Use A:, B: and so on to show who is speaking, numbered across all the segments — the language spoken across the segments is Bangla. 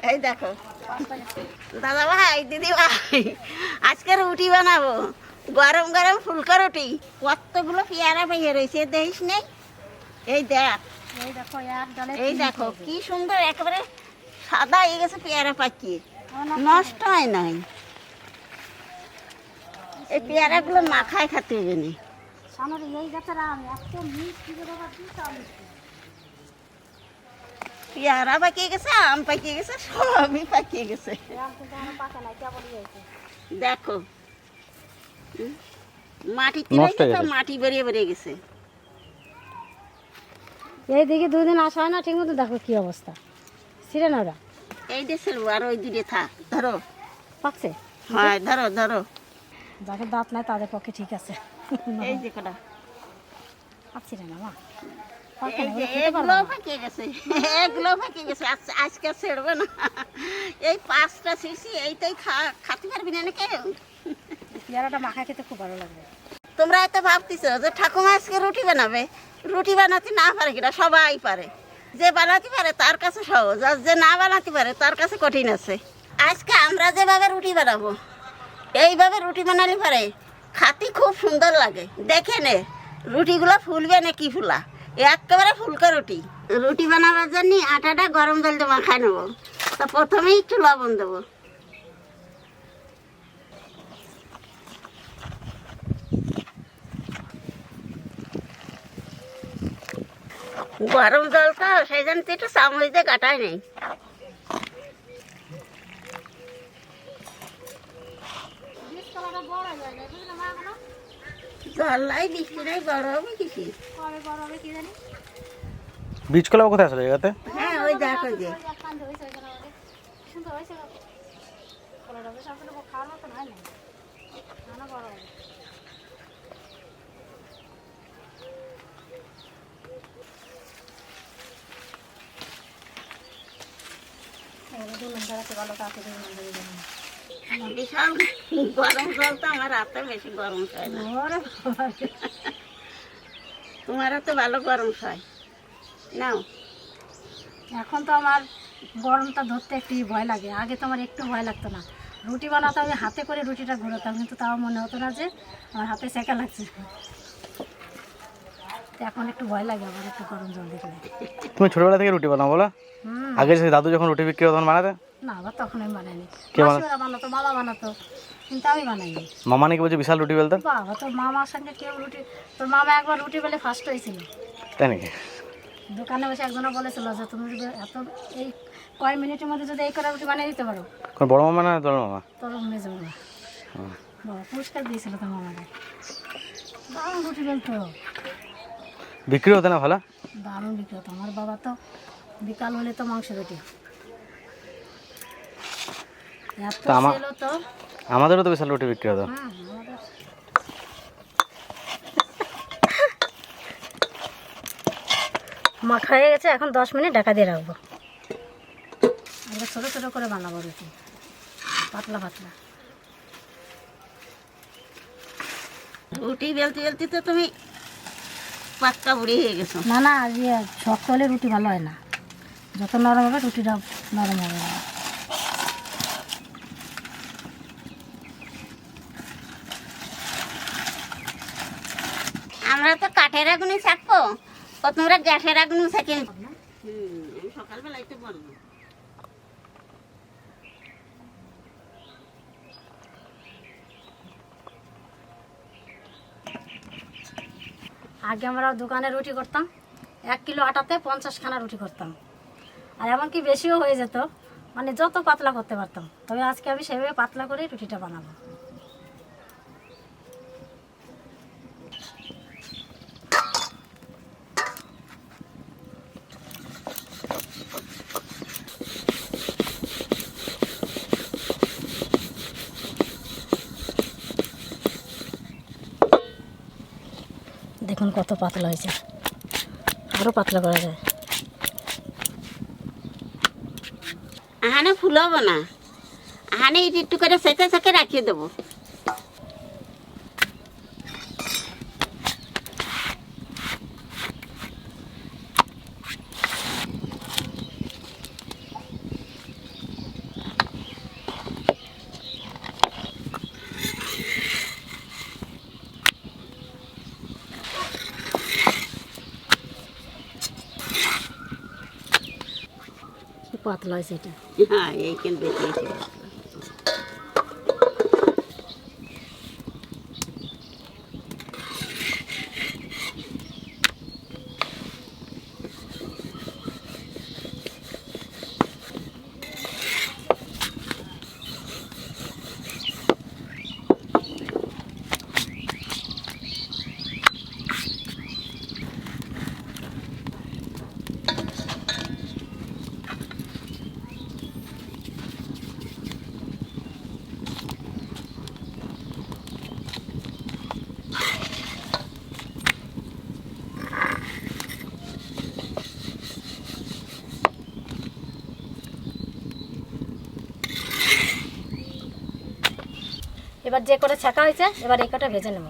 A: এই দেখো দাদা ভাই দিদি ভাই আজকে রুটি বানাবো গরম গরম ফুলকা রুটি কতগুলো পেয়ারা পাইয়ে রয়েছে দেখিস নেই এই দেখ এই দেখো কি সুন্দর একেবারে সাদা হয়ে গেছে পেয়ারা পাকিয়ে নষ্ট হয় নাই এই পেয়ারাগুলো মাখায় খেতে হবে না পেয়ারা পাকিয়ে গেছে আম পাকিয়ে গেছে সবই পাকিয়ে গেছে দেখো মাটিতে মাটি বেরিয়ে বেরিয়ে গেছে
B: এইদিকে দুদিন আসা হয় না ঠিক মতো দেখো কি অবস্থা ছিঁড়ে না ওরা
A: এই দেশের আর ওই দিকে থাক ধরো
B: পাকছে
A: হ্যাঁ ধরো ধরো
B: যাদের দাঁত নাই তাদের পক্ষে ঠিক আছে
A: এই যে কটা
B: ছিঁড়ে না মা
A: এগুলো পাকিয়ে গেছে এগুলো পাকিয়ে গেছে আজকে ছেড়বে না এই 5টা ছিঁড়ছি এইটাই খাতে পারবি না কেউ
B: পেয়ারাটা মাখা খেতে খুব ভালো লাগবে
A: তোমরা এত ভাবতেছো যে ঠাকুমা আজকে রুটি বানাবে রুটি বানাতে না পারে কিনা সবাই পারে যে বানাতে পারে তার কাছে সহজ আর যে না বানাতে পারে তার কাছে কঠিন আছে আজকে আমরা যেভাবে রুটি বানাবো এইভাবে রুটি বানালে পারে খাতে খুব সুন্দর লাগে দেখে নে রুটিগুলো ফুলবে না কি ফুলা একেবারে ফুলকা রুটি রুটি বানাবার জন্য আটাটা গরম জল দিয়ে মাখায় নেবো তা প্রথমেই একটু লবণ দেবো গরম জল তো সেই জন্য তো একটু চামচ দিয়ে কাটাই নেই জল্লাই বৃষ্টি নাই বড় হবে কিছু
C: বীজ কলা কোথায় আসলে জায়গাতে
A: হ্যাঁ ওই দেখো যে বিশাল গরম জল তো আমার হাতে বেশি গরম খায় না তোমারও তো ভালো গরম খায় নাও
B: এখন তো আমার গরমটা ধরতে একটু ভয় লাগে আগে তো আমার একটু ভয় লাগতো না রুটি বানাতে আমি হাতে করে রুটিটা ঘোরাতাম কিন্তু তাও মনে হতো না যে আমার হাতে সেকা লাগছে এখন একটু ভয় লাগে আমার একটু গরম জল দেখলে
C: তুমি ছোটবেলা থেকে রুটি বানাও বলো আগে যে দাদু যখন রুটি বিক্রি তখন বানাতে
B: না আবার তখন আমি বানাইনি
C: কে
B: বানাতো মামা বানাতো কিন্তু আমি বানাইনি
C: মামা নাকি বলছে বিশাল রুটি বেলতেন
B: বাবা তোর মামার সঙ্গে কেউ রুটি তোর মামা একবার রুটি বেলে ফার্স্ট হয়েছিল
C: তাই নাকি
B: দোকানে বসে একজনে বলেছিল যে তুমি এত এই কয় মিনিটের মধ্যে যদি এই কটা রুটি বানিয়ে দিতে পারো
C: কোন বড় মামা না তোর মামা
B: তোর মেজো মামা বাবা পুরস্কার দিয়েছিল তোর মামাকে দারুণ রুটি বেলতো
C: বিক্রি হতো না ভালো
B: দারুণ বিক্রি হতো আমার বাবা তো বিকাল হলে তো মাংস রুটি
C: আমাদেরও তো বিশাল রুটি বিক্রি হতো
B: মাখা হয়ে গেছে এখন 10 মিনিট ঢাকা দিয়ে রাখবো আমরা ছোটো ছোটো করে বানাবো রুটি পাতলা পাতলা
A: রুটি বেলতে বেলতে তো তুমি পাক্কা বুড়ি হয়ে গেছো
B: না না শক্ত হলে রুটি ভালো হয় না যত নরম হবে রুটিটা নরম হবে না
A: আমরা তো কাঠের আগুনে থাকবো তোমরা গ্যাসের আগুনে থাকে সকালবেলায় তো বলবো
B: আগে আমরা দোকানে রুটি করতাম 1 কিলো আটাতে 50 খানা রুটি করতাম আর এমনকি বেশিও হয়ে যেত মানে যত পাতলা করতে পারতাম তবে আজকে আমি সেভাবে পাতলা করে রুটিটা বানাবো দেখুন কত পাতলা হয়েছে আরও পাতলা করা যায়
A: আহানে ফুলাবো না আহানে একটু করে সেঁকে সেঁকে রাখিয়ে দেবো
B: পাতলা হয়েছে এটা।
A: হ্যাঁ এইখান বেশি বেশি পাতলা।
B: এবার যে করে ছাকা হয়েছে এবার এই কটা ভেজে নেব।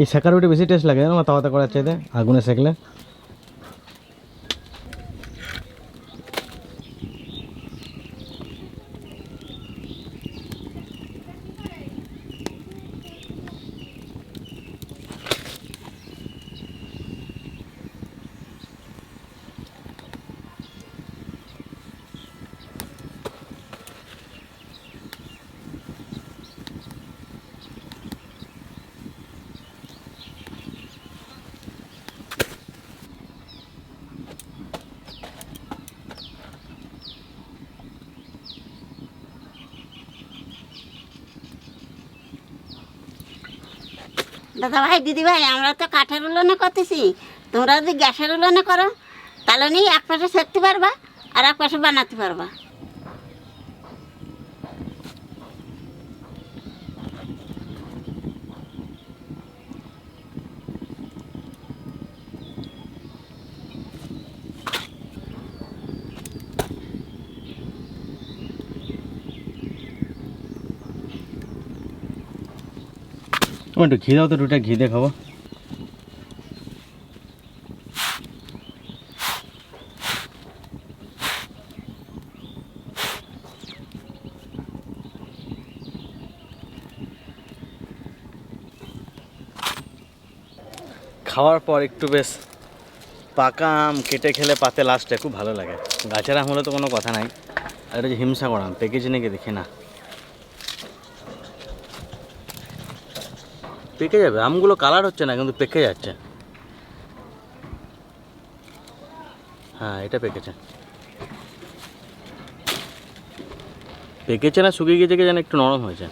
C: এই সেকা রুটি বেশি টেস্ট লাগে না তাওয়াতে করার চাইতে আগুনে সেকলে।
A: দাদা ভাই দিদি ভাই আমরা তো কাঠের উনুনে করতেছি, তোমরা যদি গ্যাসের উনুনে করো তাহলে নিয়ে এক পাশে সেকতে পারবা আর এক পাশে বানাতে পারবা।
C: একটু ঘি দাও তো, রুটিটা ঘি দিয়ে খাবো। খাওয়ার পর একটু বেশ পাকা আম কেটে খেলে পাতে লাস্টে খুব ভালো লাগে। গাছের আম হলে তো কোনো কথা নাই, আর এটা যে হিমসা করা আম পেকেছে নাকি দেখি না। পেকে যাবে, আমগুলো কালার হচ্ছে না কিন্তু পেকে যাচ্ছে। হ্যাঁ এটা পেকেছে, পেকেছে না শুকিয়ে গিয়েছে কি যেন একটু নরম হয়েছে।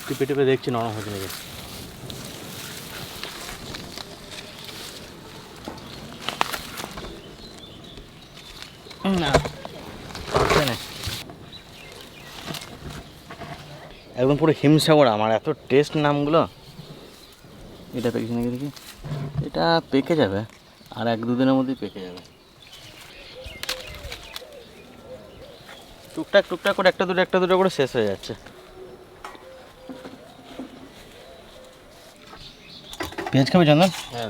C: টিপে টিপে দেখছি নরম হয়েছে নাকি। না পারছে না, একদম পুরো হিমসাগর আমার এত টেস্ট নামগুলো। এটা পেকেছে নাকি দেখি, এটা পেকে যাবে আর এক দুদিনের মধ্যেই পেকে যাবে। টুকটাক টুকটাক করে একটা দুটো করে শেষ হয়ে যাচ্ছে। পেঁয়াজ খাবে চন্দন?
D: হ্যাঁ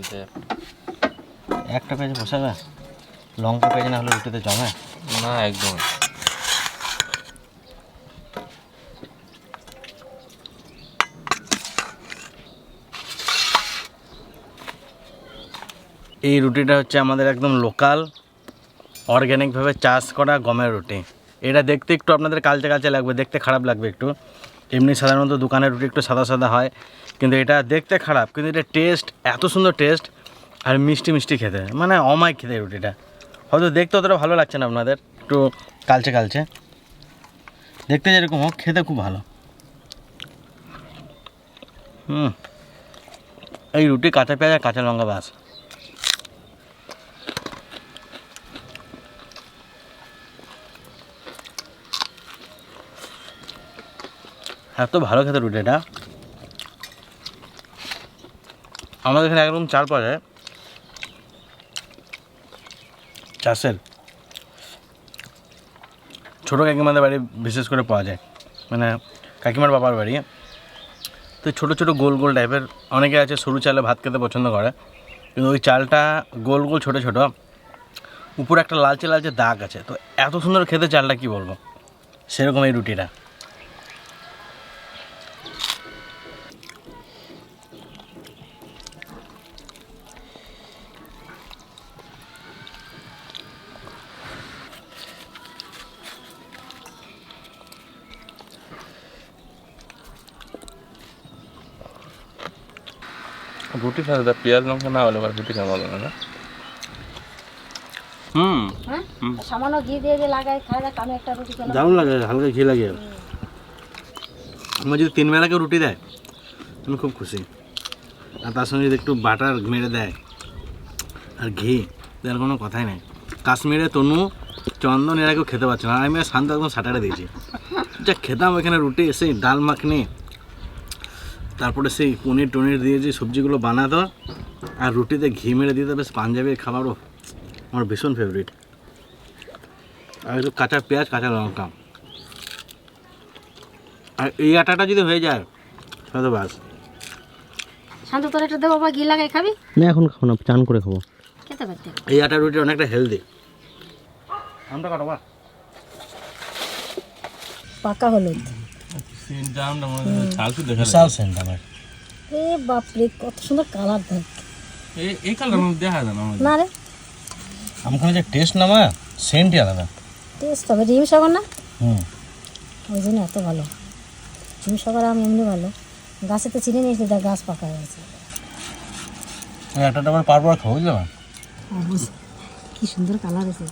C: একটা পেঁয়াজ বসাবে, লঙ্কা পেঁয়াজ না হলে রুটিতে জমে
D: না একদম।
C: এই রুটিটা হচ্ছে আমাদের একদম লোকাল অর্গ্যানিকভাবে চাষ করা গমের রুটি। এটা দেখতে একটু আপনাদের কালচে কালচে লাগবে, দেখতে খারাপ লাগবে একটু। এমনি সাধারণত দোকানের রুটি একটু সাদা সাদা হয়, কিন্তু এটা দেখতে খারাপ কিন্তু এটা টেস্ট এত সুন্দর টেস্ট, আর মিষ্টি মিষ্টি খেতে, মানে অমায়িক খেতে এই রুটিটা। হয়তো দেখতে অতটা ভালো লাগছে না আপনাদের, একটু কালচে কালচে দেখতে যেরকম হোক খেতে খুব ভালো। এই রুটি কাঁচা পেঁয়াজ আর কাঁচা লঙ্কা বাস। এত ভালো খেতে রুটিটা। আমাদের এখানে একদম চাল পাওয়া যায় চাষের, ছোটো কাকিমাদের বাড়ি বিশেষ করে পাওয়া যায়, মানে কাকিমার বাবার বাড়ি। তো ছোটো ছোটো গোল গোল টাইপের, অনেকে আছে সরু চালে ভাত খেতে পছন্দ করে, কিন্তু ওই চালটা গোল গোল ছোটো ছোটো, উপরে একটা লালচে লালচে দাগ আছে। তো এত সুন্দর খেতে চালটা কি বলবো, সেরকম এই রুটিটা।
D: রুটি সাথে পেঁয়াজ লঙ্কা না হলে আবার রুটি খাওয়া ভালো না।
B: হ্যাঁ সামান্য ঘি দিয়ে দিয়ে লাগাই খাই দেখ, আমি একটা রুটি খেলাম।
C: দারুণ লাগে, হালকা ঘি লাগে। আমার যদি 3 বেলা কেউ রুটি দেয় আমি খুব খুশি। আর তার সঙ্গে যদি একটু বাটার মেরে দেয় আর ঘি, তার কোনো কথাই নেই। কাশ্মীরে তনু চন্দন এরা কেউ খেতে পারছে না, আমি আর শান্ত একদম সাটারে দিয়েছি। যা খেতাম এখানে রুটি, সেই ডাল মাখনি, তারপরে সেই পনির টনির দিয়ে যে সবজিগুলো বানাতো আর রুটিতে ঘি মেরে দিতে, বেশ পাঞ্জাবের খাবারও আমার ভীষণ ফেভারিট। আর একটু কাঁচা পেঁয়াজ, কাঁচা লঙ্কা, আর এই আটাটা যদি হয়ে যায় তাহলে বাস।
B: শান্ত তোর একটা দেবো বা ঘি লাগাই খাবি?
C: না এখন খাবো না, চান করে খাবো।
B: খেতে পারতে
C: এই আটা রুটি অনেকটা হেলদি। আমটা কাটো বা
B: পাকা হলুদ।
C: বিশাল সেন্ট আমার।
B: এ বাপরে কত সুন্দর কালার দেখ।
D: এই কালার দেখা যায় না
B: না রে
C: আমখানে যে টেস্ট না মা, সেন্টই আলাদা।
B: টেস্ট হবে ডিম সাগর না,
C: হুম
B: ওই জন্য এত ভালো। ডিম সাগর আম এমনি ভালো, গাছে তো চিনে নিয়েছি, দেখ গাছ পাকা হয়েছে।
C: একটা আবার পারবো আর খাবো, বুঝলে মা?
B: কি সুন্দর কালার আছে।